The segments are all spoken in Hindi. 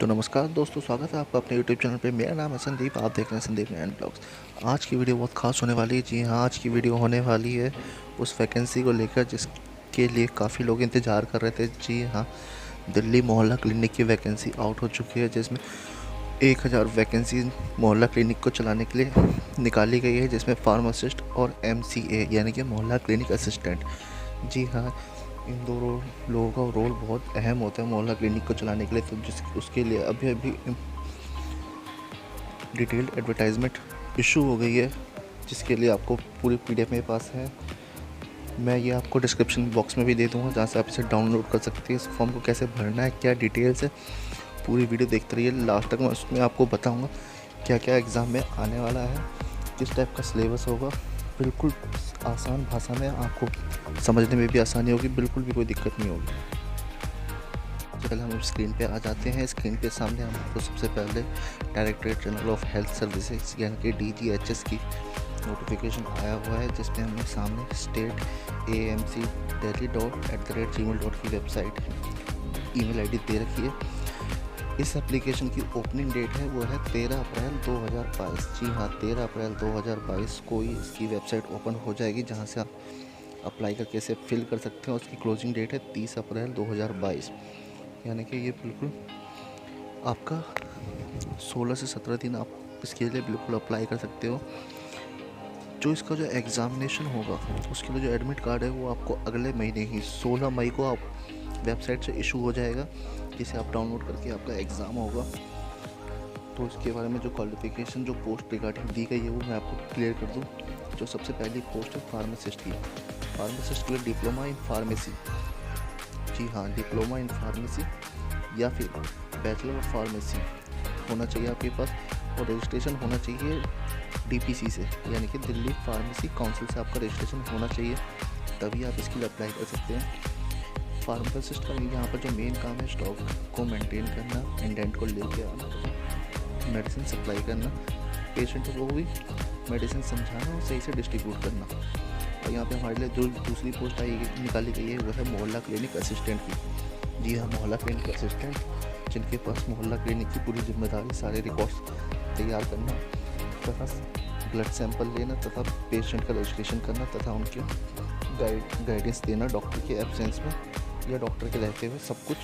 तो नमस्कार दोस्तों, स्वागत है आपका अपने यूट्यूब चैनल पे। मेरा नाम है संदीप, आप देख रहे हैं संदीप नैन ब्लॉग्स। आज की वीडियो बहुत खास होने वाली है। जी हाँ, आज की वीडियो होने वाली है उस वैकेंसी को लेकर जिसके लिए काफ़ी लोग इंतज़ार कर रहे थे। जी हाँ, दिल्ली मोहल्ला क्लिनिक की वैकेंसी आउट हो चुकी है, जिसमें 1000 वैकेंसी मोहल्ला क्लिनिक को चलाने के लिए निकाली गई है, जिसमें फार्मासिस्ट और MCA यानी कि मोहल्ला क्लिनिक असिस्टेंट। जी हाँ, इन दो लोगों का रोल बहुत अहम होता है मोहल्ला क्लिनिक को चलाने के लिए। तो जिस उसके लिए अभी अभी डिटेल्ड एडवर्टाइजमेंट इशू हो गई है, जिसके लिए आपको पूरी PDF मेरे पास है। मैं ये आपको डिस्क्रिप्शन बॉक्स में भी दे दूँगा, जहाँ से आप इसे डाउनलोड कर सकते हैं। इस फॉर्म को कैसे भरना है, क्या डिटेल्स है, पूरी वीडियो देखते रहिए लास्ट तक। मैं उसमें आपको बताऊँगा क्या क्या एग्ज़ाम में आने वाला है, किस टाइप का सिलेबस होगा। बिल्कुल आसान भाषा में, आपको समझने में भी आसानी होगी, बिल्कुल भी कोई दिक्कत नहीं होगी। सबसे पहले हम स्क्रीन पे आ जाते हैं। स्क्रीन के सामने हमको सबसे पहले directorate general of health services यानी कि DGHS की नोटिफिकेशन आया हुआ है, जिसमें हमने सामने state.amc.delhi.@gmail.com की वेबसाइट ईमेल ID दे रखी है। इस एप्लीकेशन की ओपनिंग डेट है वो है 13 अप्रैल 2022। जी हाँ, 13 अप्रैल 2022 को ही इसकी वेबसाइट ओपन हो जाएगी, जहाँ से आप अप्लाई करके इसे फिल कर सकते हैं। उसकी क्लोजिंग डेट है 30 अप्रैल 2022, यानी कि ये बिल्कुल आपका 16 से 17 दिन आप इसके लिए बिल्कुल अप्लाई कर सकते हो। जो इसका जो एग्ज़ामिनेशन होगा, उसके लिए जो एडमिट कार्ड है वो आपको अगले महीने ही 16 मई को आप वेबसाइट से इशू हो जाएगा, जिसे आप डाउनलोड करके आपका एग्ज़ाम होगा। तो इसके बारे में जो क्वालिफ़िकेशन, जो पोस्ट रिगार्डिंग दी गई है वो मैं आपको क्लियर कर दूँ। जो सबसे पहली पोस्ट है फार्मासिस्ट की। फार्मासिस्ट के लिए डिप्लोमा इन फार्मेसी, जी हाँ, डिप्लोमा इन फार्मेसी या फिर बैचलर ऑफ फार्मेसी होना चाहिए आपके पास, और रजिस्ट्रेशन होना चाहिए DPC से यानी कि दिल्ली फार्मेसी काउंसिल से आपका रजिस्ट्रेशन होना चाहिए, तभी आप इसके लिए अप्लाई कर सकते हैं। फार्मासिस्ट का यहाँ पर जो मेन काम है, स्टॉक को मेंटेन करना, इंडेंट को लेके आना, मेडिसिन सप्लाई करना, पेशेंट को भी मेडिसिन समझाना और सही से डिस्ट्रीब्यूट करना। और यहाँ पे हमारे लिए जो दूसरी पोस्ट निकाली गई है वो है मोहल्ला क्लिनिक असिस्टेंट की। जी हाँ, मोहल्ला क्लिनिक असिस्टेंट, जिनके पास मोहल्ला क्लिनिक की पूरी जिम्मेदारी, सारे रिकॉर्ड्स तैयार करना तथा ब्लड सैंपल लेना तथा पेशेंट का रजिस्ट्रेशन करना तथा उनके गाइडेंस देना डॉक्टर के एब्सेंस में या डॉक्टर के रहते हुए, सब कुछ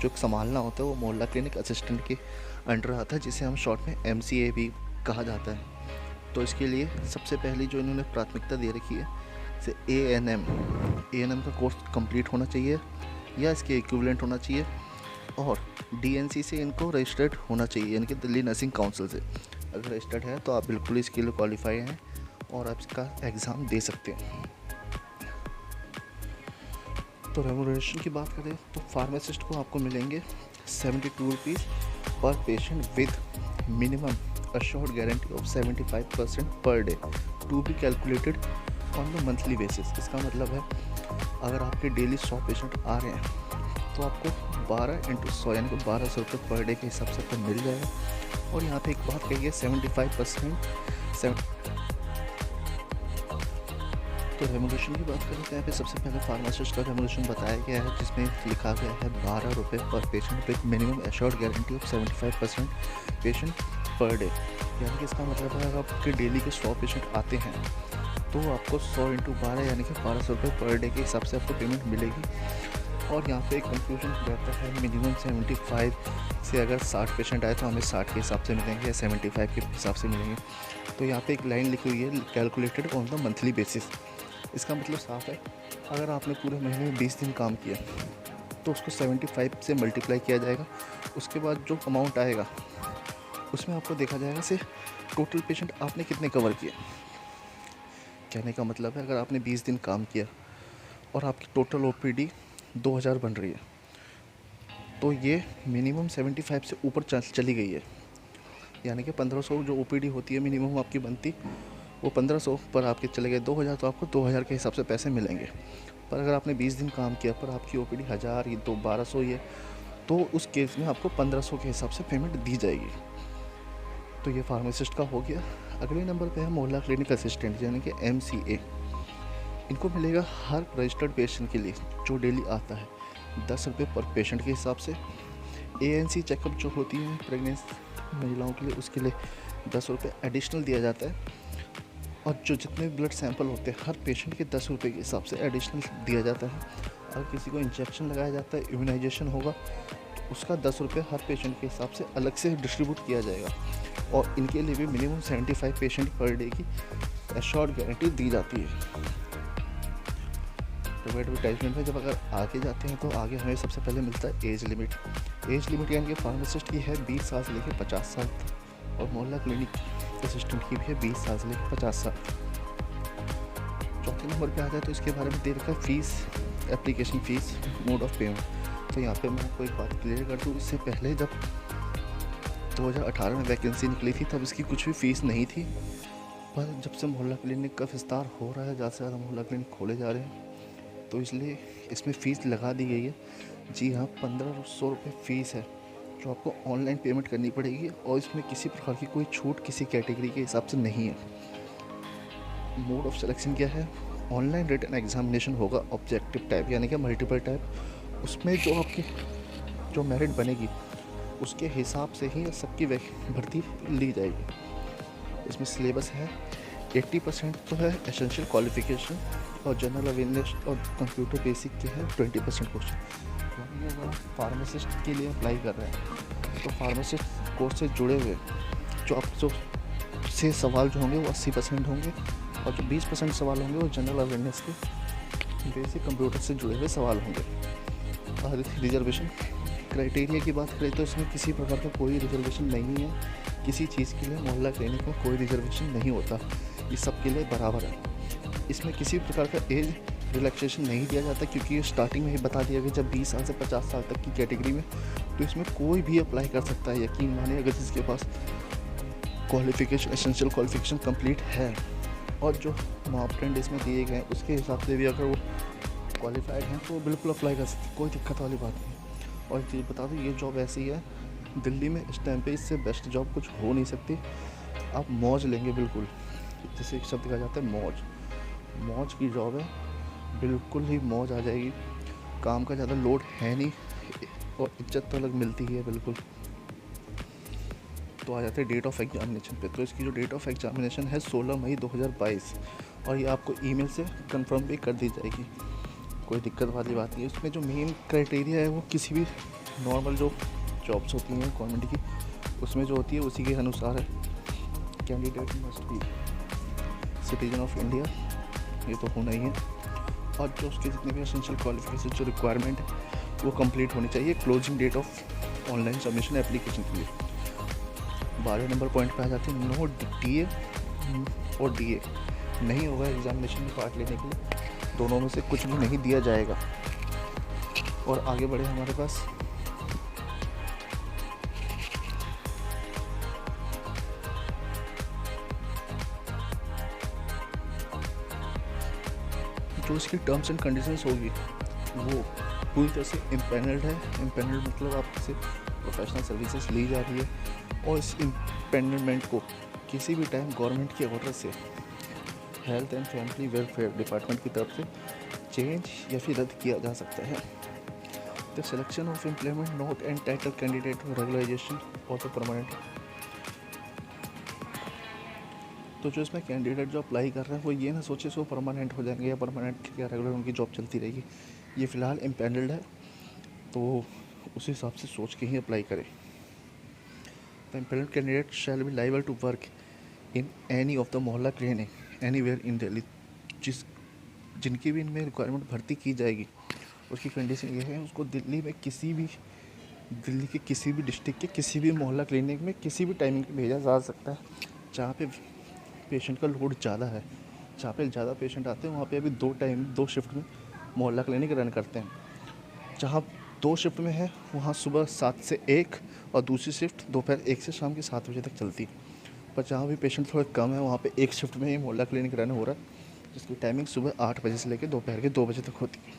जो संभालना होता है वो मोहल्ला क्लिनिक असिस्टेंट के अंडर आता है, जिसे हम शॉर्ट में MCA भी कहा जाता है। तो इसके लिए सबसे पहली जो इन्होंने प्राथमिकता दे रखी है, जैसे ANM का कोर्स कंप्लीट होना चाहिए या इसके इक्विवेलेंट होना चाहिए, और DNC से इनको रजिस्टर्ड होना चाहिए यानी कि दिल्ली नर्सिंग काउंसिल से। अगर रजिस्टर्ड है तो आप बिल्कुल इसके लिए क्वालिफाई हैं और आप इसका एग्ज़ाम दे सकते हैं। तो रेमुनरेशन की बात करें तो फार्मासिस्ट को आपको मिलेंगे 72 रुपीज़ पर patient with minimum assured guarantee of 75% per day to be calculated on the monthly basis. इसका मतलब है अगर आपके डेली 100 पेशेंट आ रहे हैं तो आपको 12 × 100 यानी कि 1200 रुपये पर डे के हिसाब से आपको मिल जाएगा। और यहाँ पे एक बात कही है 75%। तो रेमुनरेशन की बात करें तो यहाँ पे सबसे पहले फार्मासिस्ट का रेमुनरेशन बताया गया है, जिसमें लिखा गया है 12 रुपये पर patient with minimum assured guarantee of 75% patient per day. यानी कि इसका मतलब है अगर आपके डेली के 100 पेशेंट आते हैं तो आपको 100 × 12 यानी कि 1200 रुपये पर डे के हिसाब से आपको पेमेंट मिलेगी। और यहाँ पे एक कंफ्यूजन रहता है, मिनिमम 75 से अगर 60 पेशेंट आए तो हमें 60 के हिसाब से मिलेंगे या 75 के हिसाब से मिलेंगे। तो यहाँ पे एक लाइन लिखी हुई है calculated on the monthly basis. इसका मतलब साफ है, अगर आपने पूरे महीने में 20 दिन काम किया तो उसको 75 से मल्टीप्लाई किया जाएगा। उसके बाद जो अमाउंट आएगा उसमें आपको देखा जाएगा से टोटल पेशेंट आपने कितने कवर किए। कहने का मतलब है, अगर आपने 20 दिन काम किया और आपकी टोटल OPD 2000 बन रही है तो ये मिनिमम 75 से ऊपर चली गई है, यानी कि 1500 जो OPD होती है मिनिमम आपकी बनती, वो 1500 पर आपके चले गए 2000, तो आपको 2000 के हिसाब से पैसे मिलेंगे। पर अगर आपने 20 दिन काम किया पर आपकी OPD 1000 ये तो 1200 ही है, तो उस केस में आपको 1500 के हिसाब से पेमेंट दी जाएगी। तो ये फार्मासिस्ट का हो गया। अगले नंबर पे है मोहल्ला क्लिनिक असिस्टेंट यानी कि MCA। इनको मिलेगा हर रजिस्टर्ड पेशेंट के लिए जो डेली आता है 10 रुपये पर पेशेंट के हिसाब से, ANC चेकअप जो होती है प्रेगनेंट महिलाओं के लिए, उसके लिए 10 रुपये एडिशनल दिया जाता है। और जो जितने ब्लड सैंपल होते हैं हर पेशेंट के 10 रुपये के हिसाब से एडिशनल दिया जाता है। अगर किसी को इंजेक्शन लगाया जाता है, इम्यूनाइजेशन होगा, तो उसका 10 रुपये हर पेशेंट के हिसाब से अलग से डिस्ट्रीब्यूट किया जाएगा। और इनके लिए भी मिनिमम 75 पेशेंट पर डे की एश्योर्ड गारंटी दी जाती है। तो एडवर्टाइजमेंट में जब अगर आगे जाते हैं तो आगे हमें सबसे पहले मिलता है एज लिमिट। एज लिमिट यानी कि फार्मासिस्ट की है 20 साल से लेकर 50 साल तक, और मोहल्ला क्लिनिक असिस्टेंट की भी है 20 साल से लेकर 50 साल। चौथे नंबर पे आ जाए तो इसके बारे में दे रखा है fees, application fees, mode of payment. तो यहाँ पे मैं आपको एक बात क्लियर कर दूँ, इससे पहले जब 2018 में वैकेंसी निकली थी तब इसकी कुछ भी फ़ीस नहीं थी। पर जब से मोहल्ला क्लिनिक का विस्तार हो रहा है, ज़्यादा से ज़्यादा मोहल्ला क्लिनिक खोले जा रहे हैं, तो इसलिए इसमें फ़ीस लगा दी गई है। जी हाँ, 1500 रुपये फ़ीस है जो आपको ऑनलाइन पेमेंट करनी पड़ेगी, और इसमें किसी प्रकार की कोई छूट किसी कैटेगरी के हिसाब से नहीं है। मोड ऑफ सिलेक्शन क्या है? ऑनलाइन रिटन एग्जामिनेशन होगा ऑब्जेक्टिव टाइप यानी कि मल्टीपल टाइप। उसमें जो मेरिट बनेगी उसके हिसाब से ही सबकी भर्ती ली जाएगी। इसमें सिलेबस है 80% तो है एसेंशियल क्वालिफिकेशन, और जनरल अवेयरनेस और कंप्यूटर बेसिक के हैं 20% क्वेश्चन। यानी अगर फार्मासिस्ट के लिए अप्लाई कर रहे हैं तो फार्मासिस्ट कोर्स से जुड़े हुए जो से सवाल जो होंगे वो 80% होंगे, और जो 20% सवाल होंगे वो जनरल अवेयरनेस के बेसिक कंप्यूटर से जुड़े हुए सवाल होंगे। और रिजर्वेशन क्राइटेरिया की बात करें तो इसमें किसी प्रकार का कोई रिजर्वेशन नहीं है। किसी चीज़ के लिए मोहल्ला क्लिनिक में कोई रिजर्वेशन नहीं होता, ये सबके लिए बराबर है। इसमें किसी प्रकार का एज रिलैक्सेशन नहीं दिया जाता, क्योंकि स्टार्टिंग में ही बता दिया गया जब 20 साल से 50 साल तक की कैटेगरी में, तो इसमें कोई भी अप्लाई कर सकता है। यकीन मानिए, अगर जिसके पास क्वालिफिकेशन, एसेंशियल क्वालिफिकेशन कंप्लीट है और जो मापदंड इसमें दिए गए हैं उसके हिसाब से भी अगर वो क्वालिफाइड हैं तो बिल्कुल अप्लाई कर सकते, कोई दिक्कत वाली बात नहीं। और ये बता दूँ, ये जॉब ऐसी है दिल्ली में इस टाइम पे इससे बेस्ट जॉब कुछ हो नहीं सकती। आप मौज लेंगे बिल्कुल, जैसे एक शब्द कहा जाता है मौज की जॉब है, बिल्कुल ही मौज आ जाएगी। काम का ज़्यादा लोड है नहीं, और इज्जत तो अलग मिलती ही है बिल्कुल। तो आ जाते हैं डेट ऑफ एग्जामिनेशन पे। तो इसकी जो डेट ऑफ एग्जामिनेशन है 16 मई 2022, और ये आपको ईमेल से कंफर्म भी कर दी जाएगी, कोई दिक्कत वाली बात नहीं है। इसमें जो मेन क्राइटेरिया है वो किसी भी नॉर्मल जो जॉब्स होती हैं गवर्नमेंट की, उसमें जो होती है उसी के अनुसार है। Candidate must be citizen of India, ये तो होना ही है, और जो उसके जितने भी एसेंशियल क्वालिफिकेशन जो रिक्वायरमेंट है वो कंप्लीट होनी चाहिए। Closing date of online submission application के लिए 12 नंबर पॉइंट पे आ जाती है नो DA और DA नहीं होगा एग्जामिनेशन में पार्ट लेने के लिए, दोनों में से कुछ भी नहीं दिया जाएगा। और आगे बढ़े हमारे पास जो इसकी टर्म्स एंड कंडीशंस होगी वो पूरी तरह से इम्पैनल्ड है। इम्पैनल्ड मतलब आपसे प्रोफेशनल सर्विसेज ली जा रही है, और इस इम्पैनलमेंट को किसी भी टाइम गवर्नमेंट के ऑर्डर से health and family welfare department की तरफ से चेंज या फिर रद्द किया जा सकता है। The selection of employment not entitle candidate regularisation और तो परमानेंट। तो जो इसमें कैंडिडेट जो अप्लाई कर रहा है वो ये ना सोचे सो परमानेंट हो जाएंगे या परमानेंट या रेगुलर उनकी जॉब चलती रहेगी। ये फ़िलहाल इम्पैनल्ड है, तो उस हिसाब से सोच के ही अप्लाई करें। The empanelled candidate shall be liable to work in any of the Mohalla clinic anywhere in Delhi. जिनकी भी इनमें रिक्वायरमेंट भर्ती की जाएगी उसकी कंडीशन ये है, उसको दिल्ली के किसी भी डिस्ट्रिक्ट के किसी भी मोहल्ला क्लिनिक में किसी भी टाइमिंग पे भेजा जा सकता है जहाँ पे पेशेंट का लोड ज़्यादा है। जहाँ पे ज़्यादा पेशेंट आते हैं वहाँ पे अभी 2 शिफ्ट में मोहल्ला क्लिनिक रन करते हैं। जहाँ 2 शिफ्ट में है वहाँ सुबह 7 से 1 और दूसरी शिफ्ट दोपहर 1 से शाम के 7 बजे तक चलती है। पर जहाँ भी पेशेंट थोड़े कम है वहाँ पे 1 शिफ्ट में ही मोहल्ला क्लिनिक रन हो रहा है, जिसकी टाइमिंग सुबह 8 बजे से लेकर दोपहर के 2 बजे तक होती है।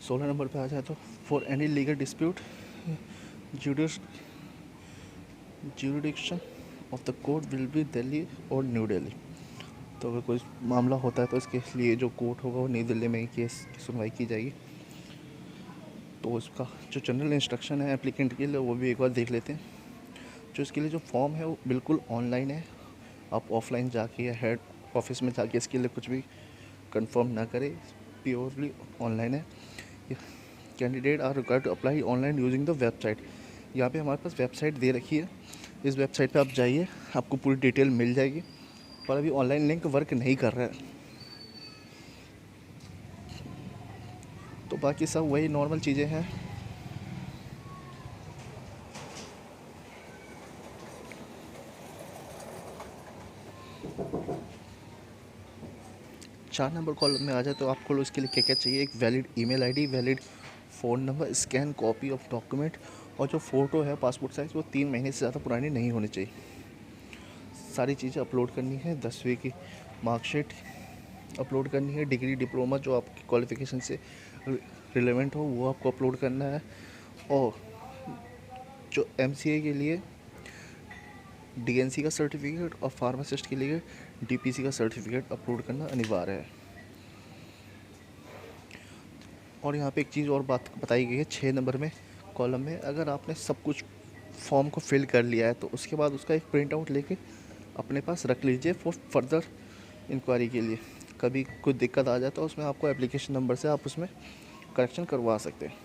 16 नंबर पे आ जाए तो for any legal dispute jurisdiction of the court will be Delhi और न्यू दिल्ली। तो अगर कोई मामला होता है तो इसके लिए जो कोर्ट होगा वो नई दिल्ली में ही केस की सुनवाई की जाएगी। तो इसका जो जनरल इंस्ट्रक्शन है एप्लीकेंट के लिए वो भी एक बार देख लेते हैं। जो इसके लिए जो फॉर्म है वो बिल्कुल ऑनलाइन है, आप ऑफलाइन जाके या हेड ऑफिस में जाके इसके लिए कुछ भी कंफर्म ना करें, प्योरली ऑनलाइन है। Candidate are required to apply online using the website. यहाँ पे हमारे पास वेबसाइट दे रखी है, इस वेबसाइट पे आप जाइए, आपको पूरी डिटेल मिल जाएगी। पर अभी ऑनलाइन लिंक वर्क नहीं कर रहा है, तो बाकी सब वही नॉर्मल चीज़ें हैं। चार नंबर कॉलम में आ जाए तो आपको इसके लिए क्या क्या चाहिए, एक valid email ID, valid phone number, scan copy of document, और जो फ़ोटो है पासपोर्ट साइज़ वो 3 महीने से ज़्यादा पुरानी नहीं होनी चाहिए। सारी चीज़ें अपलोड करनी है, 10वीं की मार्कशीट अपलोड करनी है, डिग्री डिप्लोमा जो आपकी क्वालिफ़िकेशन से रिलेवेंट हो वो आपको अपलोड करना है, और जो एमसीए के लिए डीएनसी का सर्टिफिकेट और फार्मासिस्ट के लिए डीपीसी का सर्टिफिकेट अपलोड करना अनिवार्य है। और यहाँ पे एक चीज़ और बात बताई गई है 6 नंबर में कॉलम में, अगर आपने सब कुछ फॉर्म को फिल कर लिया है तो उसके बाद उसका एक प्रिंट आउट लेके अपने पास रख लीजिए फॉर फर्दर इंक्वायरी के लिए। कभी कोई दिक्कत आ जाए तो उसमें आपको एप्लीकेशन नंबर से आप उसमें करेक्शन करवा सकते हैं।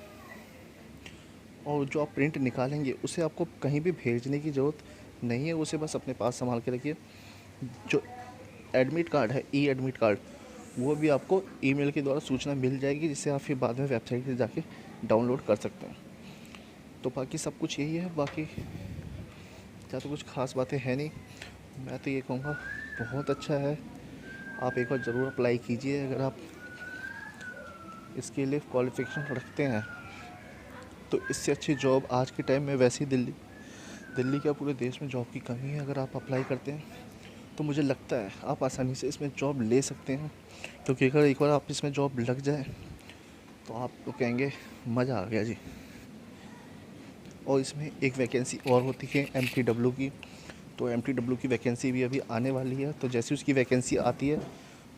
और जो आप प्रिंट निकालेंगे उसे आपको कहीं भी भेजने की ज़रूरत नहीं है, उसे बस अपने पास संभाल के रखिए। जो एडमिट कार्ड है, ई एडमिट कार्ड, वो भी आपको ईमेल के द्वारा सूचना मिल जाएगी, जिससे आप फिर बाद में वेबसाइट से जाके डाउनलोड कर सकते हैं। तो बाकी सब कुछ यही है, बाकी ज़्यादा तो कुछ ख़ास बातें हैं नहीं। मैं तो ये कहूँगा बहुत अच्छा है, आप एक बार ज़रूर अप्लाई कीजिए अगर आप इसके लिए क्वालिफ़िकेशन रखते हैं। तो इससे अच्छी जॉब आज के टाइम में वैसे ही दिल्ली क्या पूरे देश में जॉब की कमी है। अगर आप अप्लाई करते हैं तो मुझे लगता है आप आसानी से इसमें जॉब ले सकते हैं, क्योंकि अगर एक बार आप इसमें जॉब लग जाए तो आप तो कहेंगे मज़ा आ गया जी। और इसमें एक वैकेंसी और होती है MTW की, तो MTW की वैकेंसी भी अभी आने वाली है, तो जैसे उसकी वैकेंसी आती है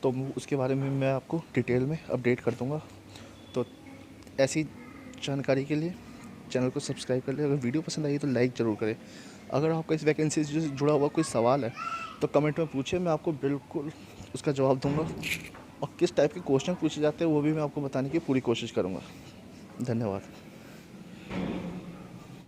तो उसके बारे में मैं आपको डिटेल में अपडेट कर दूँगा। तो ऐसी जानकारी के लिए चैनल को सब्सक्राइब कर लें। अगर वीडियो पसंद आई तो लाइक ज़रूर करें। अगर आपका इस वैकेंसी से जुड़ा हुआ कोई सवाल है तो कमेंट में पूछिए, मैं आपको बिल्कुल उसका जवाब दूंगा। और किस टाइप के क्वेश्चन पूछे जाते हैं वो भी मैं आपको बताने की पूरी कोशिश करूँगा। धन्यवाद।